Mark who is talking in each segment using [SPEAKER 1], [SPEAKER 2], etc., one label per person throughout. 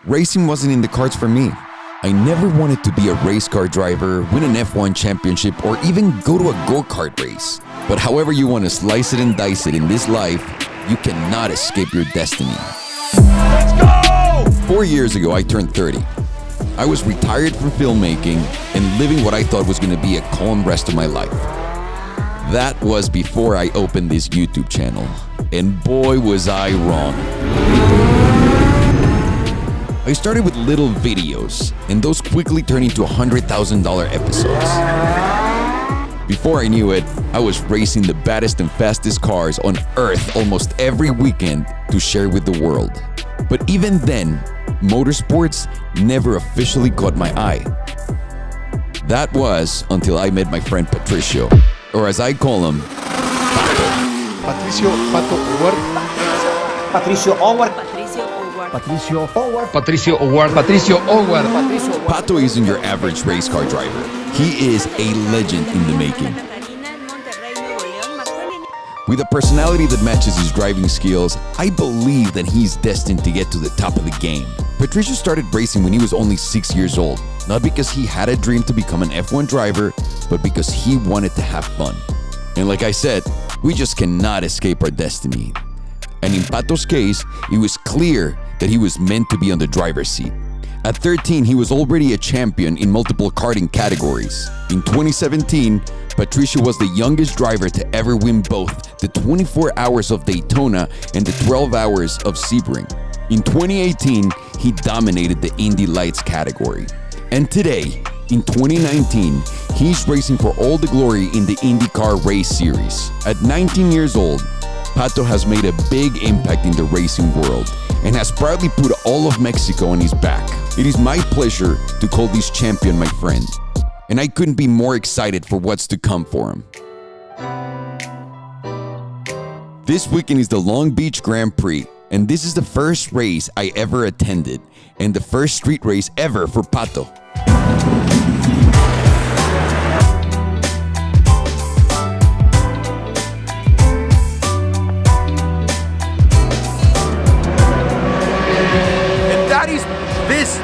[SPEAKER 1] racing wasn't in the cards for me. I never wanted to be a race car driver, win an F1 championship, or even go to a go-kart race. But however you want to slice it and dice it in this life, you cannot escape your destiny.
[SPEAKER 2] Let's go!
[SPEAKER 1] 4 years ago, I turned 30. I was retired from filmmaking and living what I thought was going to be a calm rest of my life. That was before I opened this YouTube channel. And boy, was I wrong. I started with little videos, and those quickly turned into $100,000 episodes. Before I knew it, I was racing the baddest and fastest cars on Earth almost every weekend to share with the world. But even then, motorsports never officially caught my eye. That was until I met my friend Patricio, or as I call him, Pato.
[SPEAKER 3] Patricio O'Ward.
[SPEAKER 4] Patricio O'Ward.
[SPEAKER 3] Patricio O'Ward.
[SPEAKER 2] Patricio O'Ward. Patricio O'Ward.
[SPEAKER 1] Pato isn't your average race car driver. He is a legend in the making. With a personality that matches his driving skills, I believe that he's destined to get to the top of the game. Patricio started racing when he was only 6 years old, not because he had a dream to become an F1 driver, but because he wanted to have fun. And like I said, we just cannot escape our destiny. And in Pato's case, it was clear that he was meant to be on the driver's seat. At 13, he was already a champion in multiple karting categories. In 2017, Patricio was the youngest driver to ever win both the 24 hours of Daytona and the 12 hours of Sebring. In 2018, he dominated the Indy Lights category. And today, in 2019, he's racing for all the glory in the IndyCar race series. At 19 years old, Pato has made a big impact in the racing world and has proudly put all of Mexico on his back. It is my pleasure to call this champion my friend, and I couldn't be more excited for what's to come for him. This weekend is the Long Beach Grand Prix, and this is the first race I ever attended, and the first street race ever for Pato.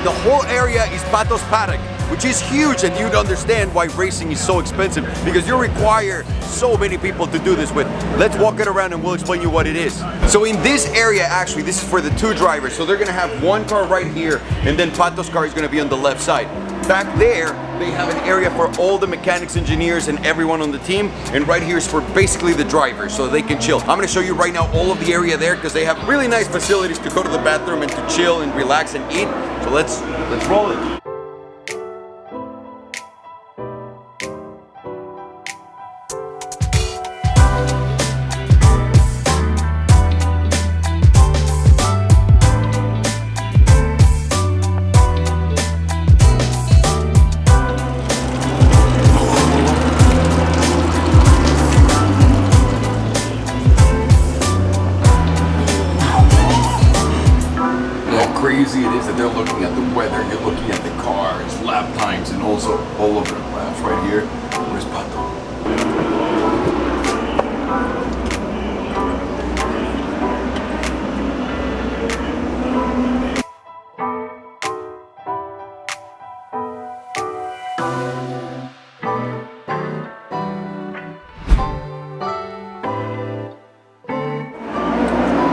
[SPEAKER 5] The whole area is Pato's Paddock, which is huge, and you'd understand why racing is so expensive, because you require so many people to do this with. Let's walk it around and we'll explain you what it is. So in this area, actually, this is for the two drivers. So they're gonna have one car right here, and then Pato's car is gonna be on the left side. Back there, they have an area for all the mechanics, engineers, and everyone on the team. And right here is for basically the drivers, so they can chill. I'm gonna show you right now all of the area there, because they have really nice facilities to go to the bathroom and to chill and relax and eat. So let's roll it.
[SPEAKER 1] Crazy it is that they're looking at the weather, you're looking at the cars, lap times, and also all of the laps right here. Where's Pato?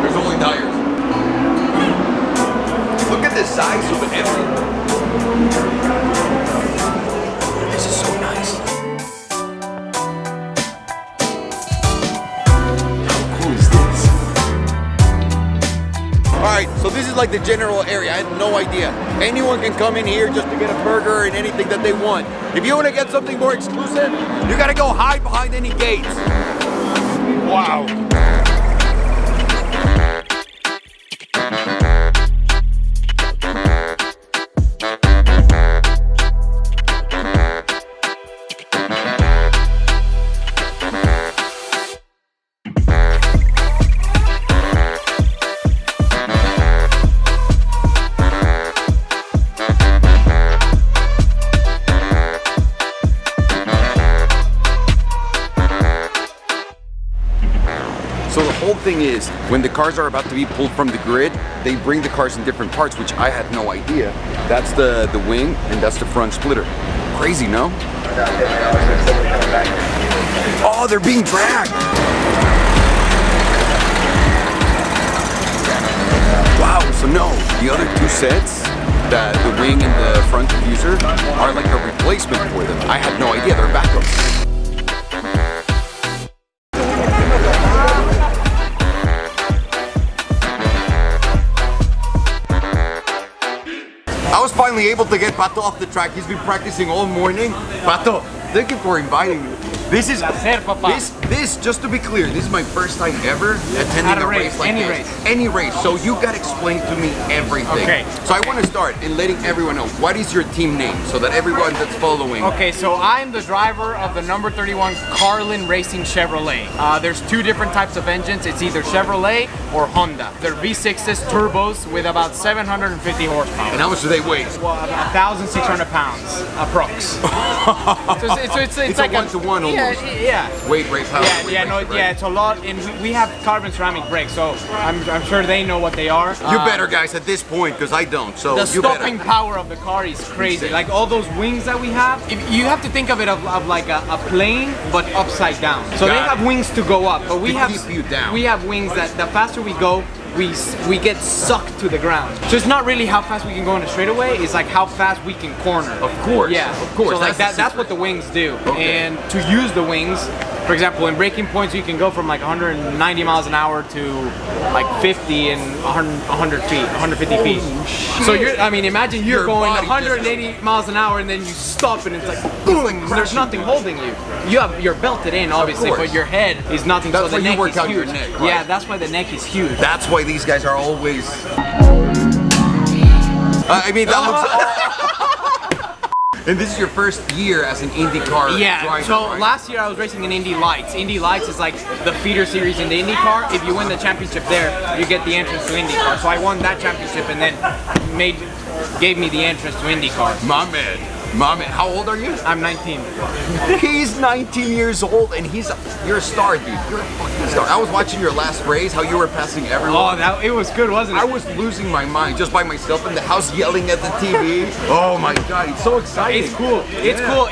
[SPEAKER 1] There's only tires. Look at the size of it. This is so nice. How cool is this?
[SPEAKER 5] Alright, so this is like the general area. I had no idea. Anyone can come in here just to get a burger and anything that they want. If you want to get something more exclusive, you gotta go hide behind any gates. Wow. when the cars are about to be pulled from the grid, they bring the cars in different parts, which I had no idea. That's the wing, and that's the front splitter. Crazy, no? Oh, they're being dragged. Wow, so no, the other two sets, the wing and the front diffuser, are like a replacement for them. I had no idea, they're backups. I was finally able to get Pato off the track. He's been practicing all morning. Pato, thank you for inviting me. This is this just to be clear, this is my first time ever attending a race like this. Any race. So you gotta explain to me everything.
[SPEAKER 6] Okay.
[SPEAKER 5] So I want to start in letting everyone know what is your team name so that everyone that's following.
[SPEAKER 6] Okay, so I'm the driver of the number 31 Carlin Racing Chevrolet. There's two different types of engines. It's either Chevrolet or Honda. They're V6s turbos with about 750 horsepower.
[SPEAKER 5] And how much do they weigh?
[SPEAKER 6] Well, about 1,600 pounds, approx. so it's like
[SPEAKER 5] a one-to-one almost.
[SPEAKER 6] Yeah.
[SPEAKER 5] Weight, power.
[SPEAKER 6] Yeah, it's a lot, and we have carbon ceramic brakes, so I'm sure they know what they are.
[SPEAKER 5] You better, guys, at this point, because I don't. So
[SPEAKER 6] the stopping power of the car is crazy. Like all those wings that we have, you have to think of it of like a plane, but upside down. So they have wings to go up, but we have
[SPEAKER 5] keep you down.
[SPEAKER 6] We have wings that the faster we go, we get sucked to the ground. So it's not really how fast we can go in a straightaway, it's like how fast we can corner.
[SPEAKER 5] Of course.
[SPEAKER 6] Yeah.
[SPEAKER 5] Of course.
[SPEAKER 6] So like that's what the wings do.
[SPEAKER 5] Okay.
[SPEAKER 6] And to use the wings, for example, in braking points, you can go from like 190 miles an hour to like 50 and 100 feet, 150 feet. So imagine you're going 180 miles an hour and then you stop and it's like boom, there's nothing holding you. You're belted in, obviously, but your head is nothing.
[SPEAKER 5] That's
[SPEAKER 6] so the
[SPEAKER 5] why
[SPEAKER 6] neck
[SPEAKER 5] you work
[SPEAKER 6] is
[SPEAKER 5] out
[SPEAKER 6] huge.
[SPEAKER 5] your neck, right?
[SPEAKER 6] Yeah, that's why the neck is huge.
[SPEAKER 5] That's why these guys are always. That looks. And this is your first year as an IndyCar driver,
[SPEAKER 6] so
[SPEAKER 5] right?
[SPEAKER 6] last year I was racing in Indy Lights. Indy Lights is like the feeder series in the IndyCar. If you win the championship there, you get the entrance to IndyCar. So I won that championship and then gave me the entrance to IndyCar.
[SPEAKER 5] My man, how old are you?
[SPEAKER 6] I'm 19.
[SPEAKER 5] He's 19 years old and you're a star, dude. You're a fucking star. I was watching your last race, how you were passing everyone.
[SPEAKER 6] Oh, it was good, wasn't it?
[SPEAKER 5] I was losing my mind just by myself in the house yelling at the TV. Oh my God, it's so exciting.
[SPEAKER 6] It's cool. It's cool.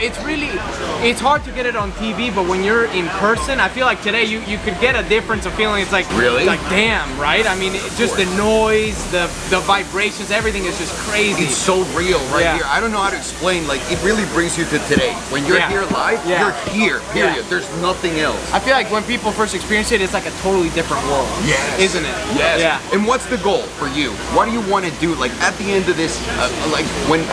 [SPEAKER 6] It's hard to get it on TV, but when you're in person, I feel like today you could get a difference of feeling. It's like,
[SPEAKER 5] really?
[SPEAKER 6] Like damn, right? I mean, just the noise, the vibrations, everything is just crazy.
[SPEAKER 5] It's so real here. I don't know how to explain. Like, it really brings you to today. When you're here live, you're here, period.
[SPEAKER 6] Yeah.
[SPEAKER 5] There's nothing else.
[SPEAKER 6] I feel like when people first experience it, it's like a totally different world.
[SPEAKER 5] Yes.
[SPEAKER 6] Isn't it?
[SPEAKER 5] Yes.
[SPEAKER 6] Yeah.
[SPEAKER 5] And what's the goal for you? What do you want to do? Like, at the end of this, like,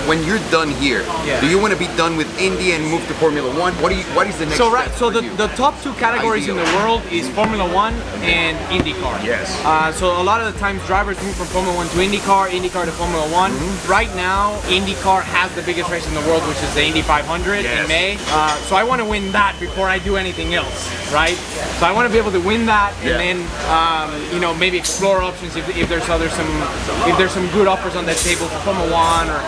[SPEAKER 5] when you're done here, do you want to be done with Indy and move to Formula One? What is the next step
[SPEAKER 6] So
[SPEAKER 5] for you?
[SPEAKER 6] the top two categories in the world is Formula One and IndyCar.
[SPEAKER 5] Yes.
[SPEAKER 6] So a lot of the times drivers move from Formula One to IndyCar, IndyCar to Formula One. Right now, IndyCar has the biggest race in the world, which is the Indy 500 in May. So I want to win that before I do anything else, right? So I want to be able to win that, and then maybe explore options if there's some good offers on that table for Formula One or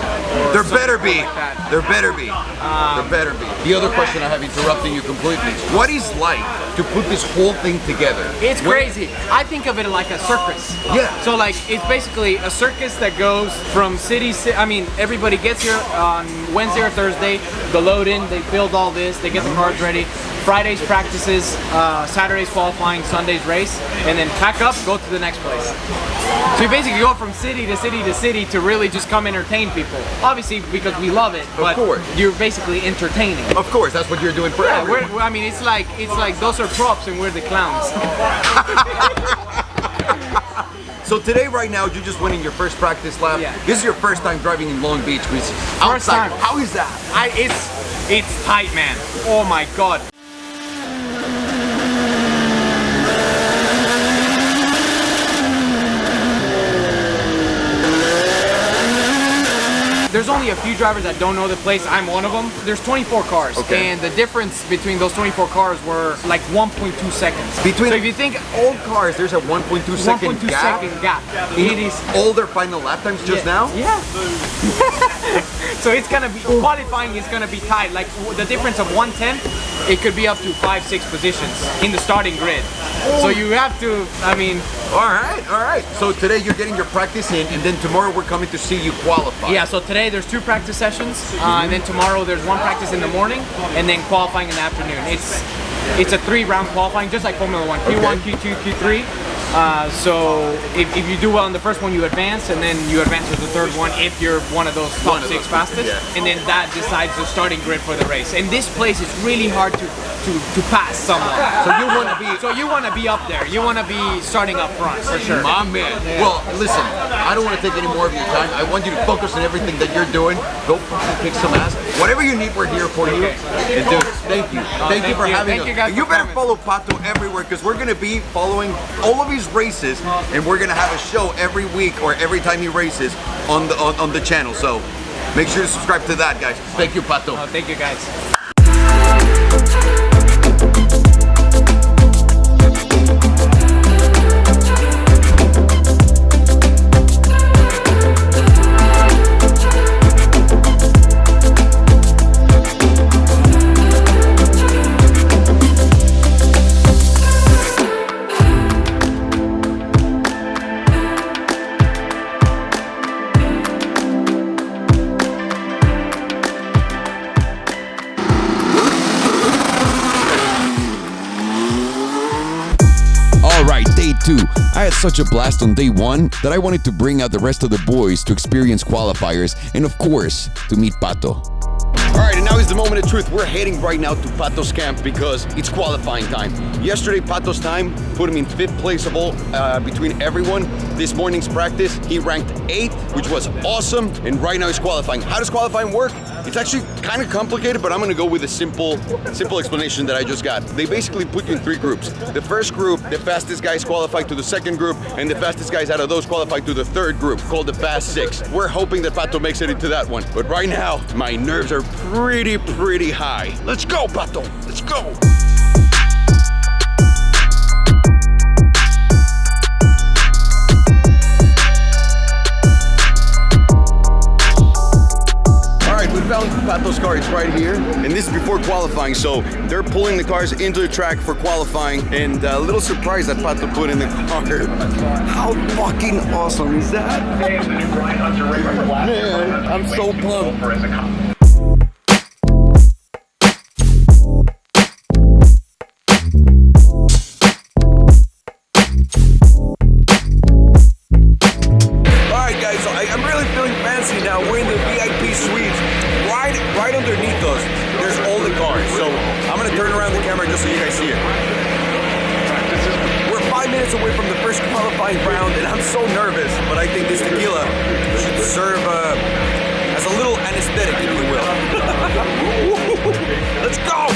[SPEAKER 5] there better be.
[SPEAKER 6] Like that.
[SPEAKER 5] There better be. There better be. The other question I have, interrupting you completely. What is like to put this whole thing together?
[SPEAKER 6] It's crazy. I think of it like a circus.
[SPEAKER 5] Yeah.
[SPEAKER 6] So like it's basically a circus that goes from city. I mean, everybody gets here on Wednesday or Thursday. The load in, they build all this, they get the cars ready. Fridays practices, Saturdays qualifying, Sundays race, and then pack up, go to the next place. So you basically go from city to city to city to really just come entertain people. Obviously because we love it, but you're basically entertaining.
[SPEAKER 5] Of course, that's what you're doing for everyone.
[SPEAKER 6] I mean, it's like those are props and we're the clowns.
[SPEAKER 5] So today, right now, you're just winning your first practice lap.
[SPEAKER 6] Yeah.
[SPEAKER 5] This is your first time driving in Long Beach, which is outside. How is that?
[SPEAKER 6] It's tight, man. Oh my God. There's only a few drivers that don't know the place. I'm one of them. There's 24 cars, and the difference between those 24 cars were like 1.2 seconds. So if you think
[SPEAKER 5] old cars, there's a 1.2 second gap.
[SPEAKER 6] It is
[SPEAKER 5] older final lap times just now.
[SPEAKER 6] Yeah. So it's gonna be qualifying. Is gonna be tight. Like the difference of 1/10, it could be up to 5-6 positions in the starting grid. So you have to, I mean...
[SPEAKER 5] All right. So today you're getting your practice in, and then tomorrow we're coming to see you qualify.
[SPEAKER 6] Yeah, so today there's 2 practice sessions, and then tomorrow there's 1 practice in the morning, and then qualifying in the afternoon. It's a 3-round qualifying, just like Formula 1, Q1, Q2, Q3. So if you do well in the first one, you advance, and then you advance to the third one if you're one of those top 6 fastest, and then that decides the starting grid for the race. And this place is really hard to pass someone. So you want to be up there. You want to be starting up front for sure.
[SPEAKER 5] My man. Yeah. Well, listen, I don't want to take any more of your time. I want you to focus on everything that you're doing. Go fucking kick some ass. Whatever you need, we're here for you. And dude, thank you. Thank you for having us.
[SPEAKER 6] You guys
[SPEAKER 5] you better follow Pato everywhere, because we're going to be following all of his races, and we're going to have a show every week or every time he races on the channel. So make sure to subscribe to that, guys. Thank you, Pato.
[SPEAKER 6] Oh, thank you, guys.
[SPEAKER 1] Day 2. I had such a blast on day 1 that I wanted to bring out the rest of the boys to experience qualifiers and, of course, to meet Pato.
[SPEAKER 5] All right, and now is the moment of truth. We're heading right now to Pato's camp because it's qualifying time. Yesterday, Pato's time put him in 5th place of all between everyone. This morning's practice, he ranked 8th, which was awesome. And right now he's qualifying. How does qualifying work? It's actually kind of complicated, but I'm gonna go with a simple explanation that I just got. They basically put you in 3 groups. The first group, the fastest guys qualify to the second group, and the fastest guys out of those qualify to the third group, called the Fast 6. We're hoping that Pato makes it into that one. But right now, my nerves are pretty high. Let's go, Pato, let's go. We found Pato's car, it's right here, and this is before qualifying, so they're pulling the cars into the track for qualifying, and a little surprise that Pato put in the car. How fucking awesome is that? Man, I'm so pumped. Now we're in the VIP suites, right underneath us. There's all the cars. So I'm gonna turn around the camera just so you guys see it. We're 5 minutes away from the first qualifying round, and I'm so nervous. But I think this tequila should serve as a little anesthetic, if you will. Let's go!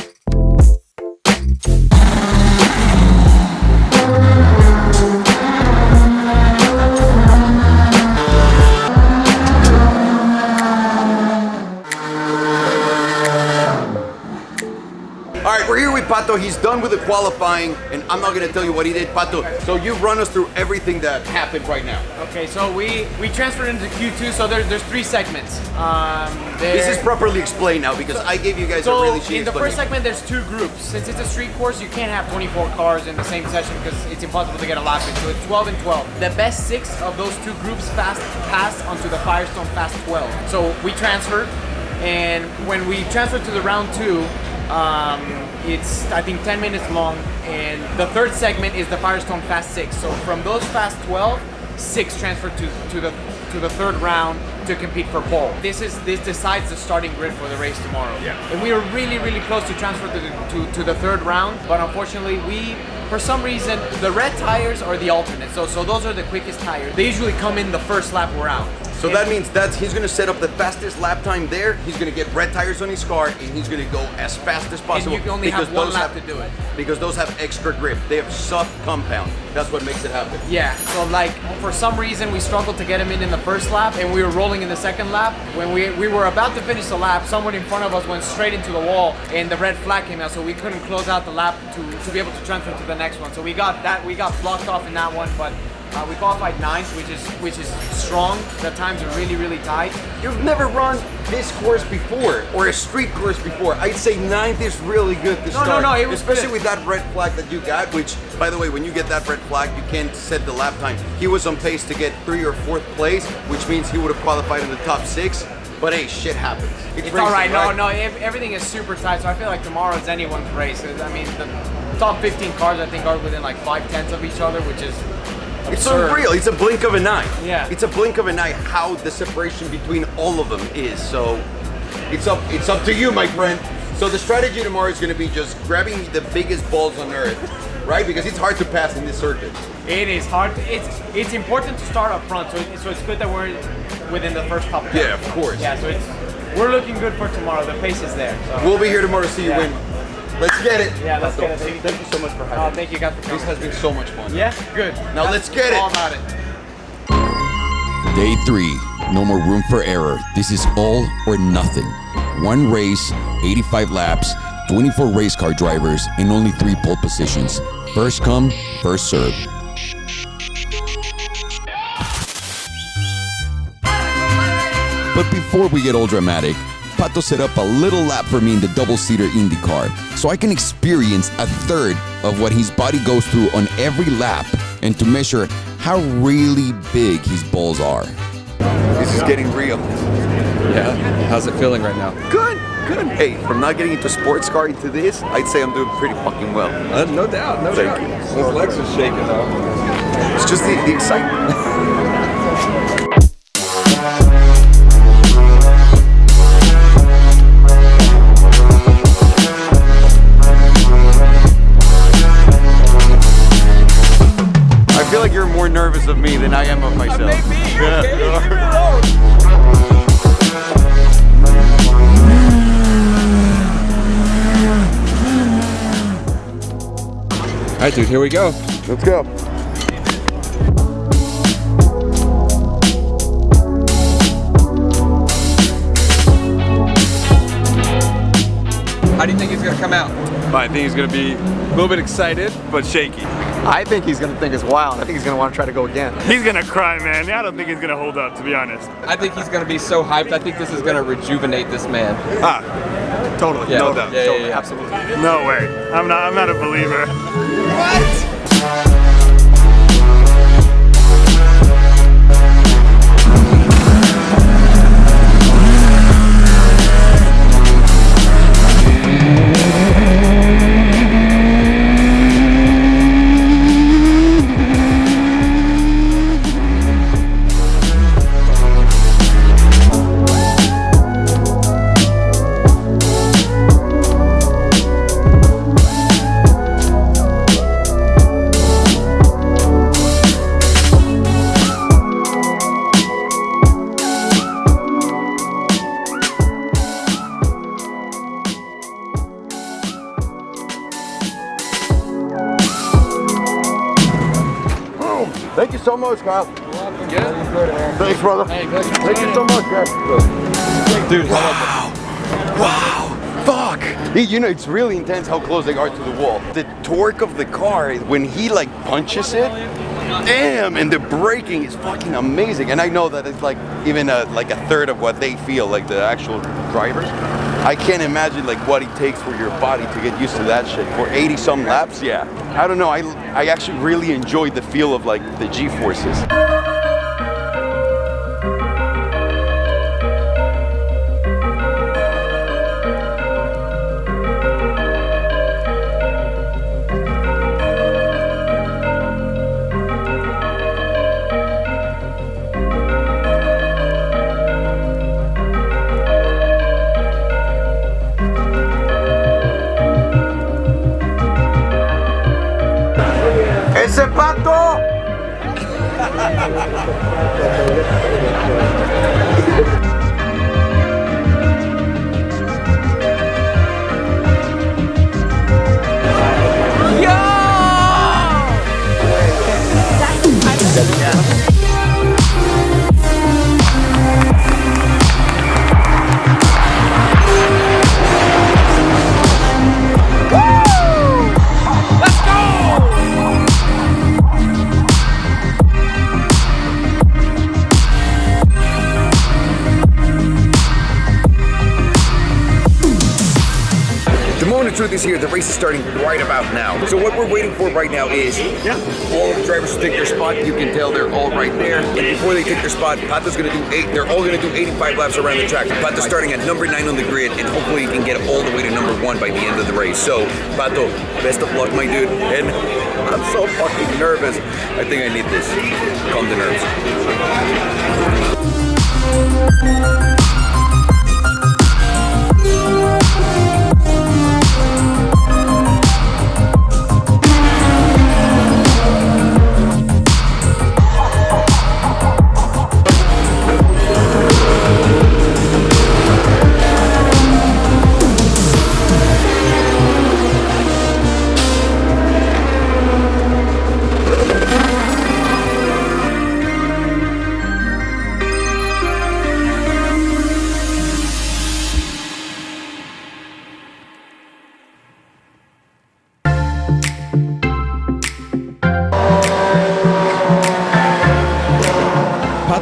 [SPEAKER 5] We're here with Pato. He's done with the qualifying, and I'm not going to tell you what he did, Pato. So you run us through everything that happened right now.
[SPEAKER 6] Okay, so we transferred into Q2, so there's 3 segments.
[SPEAKER 5] This is properly explained now because I gave you guys a really shitty
[SPEAKER 6] in the first segment, there's 2 groups. Since it's a street course, you can't have 24 cars in the same session because it's impossible to get a lap in. So it's 12 and 12. The best 6 of those 2 groups pass onto the Firestone Fast 12. So we transferred, and when we transferred to the round 2, it's I think 10 minutes long, and the third segment is the Firestone Fast 6. So from those Fast 12, 6 transferred to the third round to compete for pole. This decides the starting grid for the race tomorrow. Yeah. And we are really close to transfer to the third round, but unfortunately for some reason the red tires are the alternate. So those are the quickest tires. They usually come in the first lap we're out.
[SPEAKER 5] So that means he's going to set up the fastest lap time there. He's going to get red tires on his car, and he's going to go as fast as possible.
[SPEAKER 6] And you only have 1 lap to do it.
[SPEAKER 5] Because those have extra grip. They have soft compound. That's what makes it happen.
[SPEAKER 6] Yeah, so like for some reason we struggled to get him in the first lap, and we were rolling in the second lap. When we were about to finish the lap, someone in front of us went straight into the wall, and the red flag came out, so we couldn't close out the lap to be able to transfer to the next one. So we got blocked off in that one, but We qualified 9th, which is strong. The times are really tight.
[SPEAKER 5] You've never run this course before, or a street course before. I'd say 9th is really good to start.
[SPEAKER 6] No, it was
[SPEAKER 5] especially
[SPEAKER 6] good.
[SPEAKER 5] with that red flag that you got, which, by the way, when you get that red flag, you can't set the lap time. He was on pace to get 3rd or 4th place, which means he would have qualified in the top 6. But hey, shit happens.
[SPEAKER 6] It's all right. No, everything is super tight. So I feel like tomorrow is anyone's race. I mean, the top 15 cars I think are within like 5/10 of each other, which is
[SPEAKER 5] It's
[SPEAKER 6] absurd.
[SPEAKER 5] unreal. It's a blink of an eye.
[SPEAKER 6] Yeah.
[SPEAKER 5] It's a blink of an eye how the separation between all of them is. So it's up to you, my friend. So the strategy tomorrow is going to be just grabbing the biggest balls on earth, right? Because it's hard to pass in this circuit.
[SPEAKER 6] It is hard. It's important to start up front. So it's good that we're within the first top 10.
[SPEAKER 5] Yeah, of course.
[SPEAKER 6] Yeah. So we're looking good for tomorrow. The pace is there. So.
[SPEAKER 5] We'll be here tomorrow to see you win. Let's get it.
[SPEAKER 6] Yeah, let's get it.
[SPEAKER 5] Thank you so much for having me.
[SPEAKER 6] Oh, thank you guys for coming.
[SPEAKER 5] This has been so much fun.
[SPEAKER 6] Yeah, good.
[SPEAKER 5] Now let's get it.
[SPEAKER 6] All about it.
[SPEAKER 1] Day 3, no more room for error. This is all or nothing. 1 race, 85 laps, 24 race car drivers, and only 3 pole positions. First come, first serve. But before we get all dramatic, Pato set up a little lap for me in the double-seater IndyCar, so I can experience a third of what his body goes through on every lap, and to measure how really big his balls are.
[SPEAKER 5] This is getting real.
[SPEAKER 3] Yeah. How's it feeling right now?
[SPEAKER 5] Good. Hey, from not getting into sports car into this, I'd say I'm doing pretty fucking well.
[SPEAKER 3] No doubt. No
[SPEAKER 5] Thank
[SPEAKER 3] doubt.
[SPEAKER 5] you.
[SPEAKER 3] Those legs are shaking though.
[SPEAKER 5] It's just the excitement. I feel like you're more nervous of me than I am of myself.
[SPEAKER 3] All right, dude. Here we go.
[SPEAKER 5] Let's go.
[SPEAKER 3] How do you think he's gonna come out?
[SPEAKER 7] I think he's going to be a little bit excited, but shaky.
[SPEAKER 8] I think he's going to think it's wild. I think he's going to want to try to go again.
[SPEAKER 7] He's going to cry, man. I don't think he's going to hold up, to be honest.
[SPEAKER 3] I think he's gonna be so hyped. I think this is gonna rejuvenate this man.
[SPEAKER 7] Totally.
[SPEAKER 3] Yeah.
[SPEAKER 7] No doubt.
[SPEAKER 3] Yeah,
[SPEAKER 7] Totally.
[SPEAKER 3] yeah.
[SPEAKER 8] Absolutely.
[SPEAKER 7] No way. I'm not a believer.
[SPEAKER 5] Thank you so much, Kyle.
[SPEAKER 3] Yeah.
[SPEAKER 5] Thanks, brother.
[SPEAKER 3] Hey, good.
[SPEAKER 5] Thank you so much, guys.
[SPEAKER 3] Dude,
[SPEAKER 5] Wow, fuck. You know, it's really intense how close they are to the wall. The torque of the car, when he like punches it, damn, and the braking is fucking amazing. And I know that it's like even like a third of what they feel, like the actual drivers. I can't imagine like what it takes for your body to get used to that shit. For 80 some laps, yeah. I don't know, I actually really enjoyed the feel of like the G-forces.
[SPEAKER 8] ¡Ese Pato!
[SPEAKER 9] truth is here, the race is starting right about now. So what we're waiting for right now is all of the drivers to take their spot. You can tell they're all right there. And before they take their spot, Pato's gonna do they're all gonna do 85 laps around the track. Pato's starting at number 9 on the grid, and hopefully he can get all the way to number 1 by the end of the race. So, Pato, best of luck, my dude. And I'm so fucking nervous. I think I need this. Calm the nerves.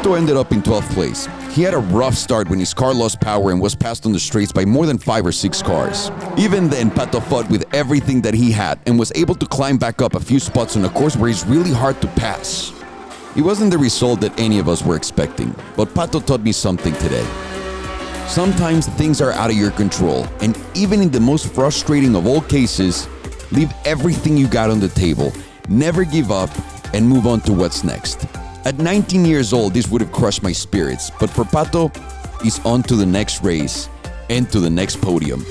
[SPEAKER 1] Pato ended up in 12th place. He had a rough start when his car lost power and was passed on the straights by more than 5 or 6 cars. Even then, Pato fought with everything that he had and was able to climb back up a few spots on a course where it's really hard to pass. It wasn't the result that any of us were expecting, but Pato taught me something today. Sometimes things are out of your control, and even in the most frustrating of all cases, leave everything you got on the table, never give up, and move on to what's next. At 19 years old, this would have crushed my spirits, but for Pato, he's on to the next race and to the next podium.